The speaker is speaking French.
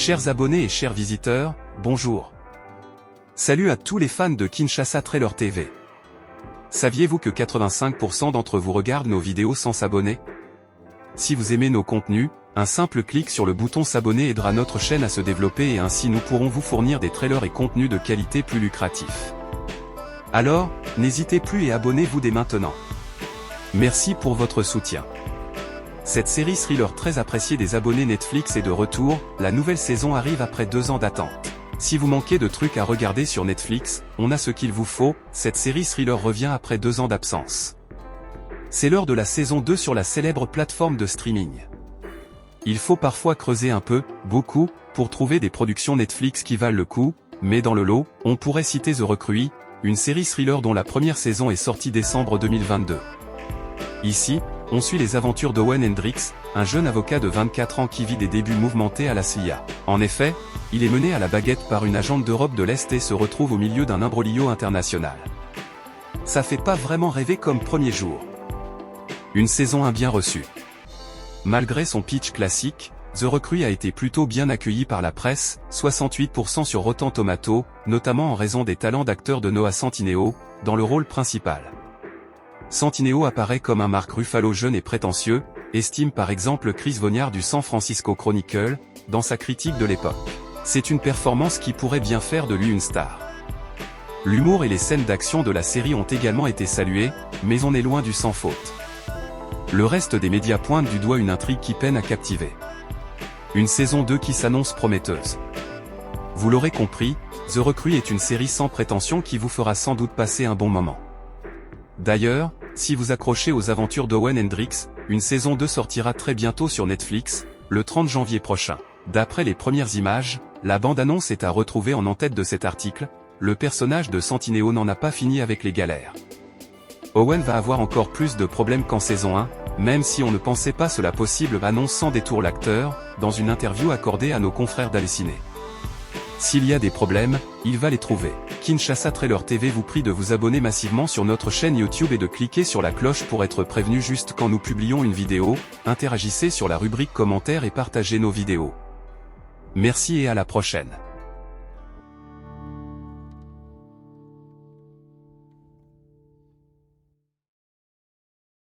Chers abonnés et chers visiteurs, bonjour. Salut à tous les fans de Kinshasa Trailer TV. Saviez-vous que 85% d'entre vous regardent nos vidéos sans s'abonner? Si vous aimez nos contenus, un simple clic sur le bouton s'abonner aidera notre chaîne à se développer et ainsi nous pourrons vous fournir des trailers et contenus de qualité plus lucratifs. Alors, n'hésitez plus et abonnez-vous dès maintenant. Merci pour votre soutien. Cette série thriller très appréciée des abonnés Netflix est de retour, la nouvelle saison arrive après 2 ans d'attente. Si vous manquez de trucs à regarder sur Netflix, on a ce qu'il vous faut, cette série thriller revient après 2 ans d'absence. C'est l'heure de la saison 2 sur la célèbre plateforme de streaming. Il faut parfois creuser un peu, beaucoup, pour trouver des productions Netflix qui valent le coup, mais dans le lot, on pourrait citer The Recruit, une série thriller dont la première saison est sortie décembre 2022. Ici, on suit les aventures d'Owen Hendricks, un jeune avocat de 24 ans qui vit des débuts mouvementés à la CIA. En effet, il est mené à la baguette par une agente d'Europe de l'Est et se retrouve au milieu d'un imbroglio international. Ça fait pas vraiment rêver comme premier jour. Une saison 1 bien reçue. Malgré son pitch classique, The Recruit a été plutôt bien accueilli par la presse, 68% sur Rotten Tomatoes, notamment en raison des talents d'acteur de Noah Centineo, dans le rôle principal. Centineo apparaît comme un Mark Ruffalo jeune et prétentieux, estime par exemple Chris Vognard du San Francisco Chronicle, dans sa critique de l'époque. C'est une performance qui pourrait bien faire de lui une star. L'humour et les scènes d'action de la série ont également été salués, mais on est loin du sans faute. Le reste des médias pointe du doigt une intrigue qui peine à captiver. Une saison 2 qui s'annonce prometteuse. Vous l'aurez compris, The Recruit est une série sans prétention qui vous fera sans doute passer un bon moment. D'ailleurs, si vous accrochez aux aventures d'Owen Hendricks, une saison 2 sortira très bientôt sur Netflix, le 30 janvier prochain. D'après les premières images, la bande-annonce est à retrouver en en-tête de cet article, le personnage de Centineo n'en a pas fini avec les galères. Owen va avoir encore plus de problèmes qu'en saison 1, même si on ne pensait pas cela possible, annonce sans détour l'acteur, dans une interview accordée à nos confrères d'Halluciné. S'il y a des problèmes, il va les trouver. Kinshasa Trailer TV vous prie de vous abonner massivement sur notre chaîne YouTube et de cliquer sur la cloche pour être prévenu juste quand nous publions une vidéo, interagissez sur la rubrique commentaires et partagez nos vidéos. Merci et à la prochaine.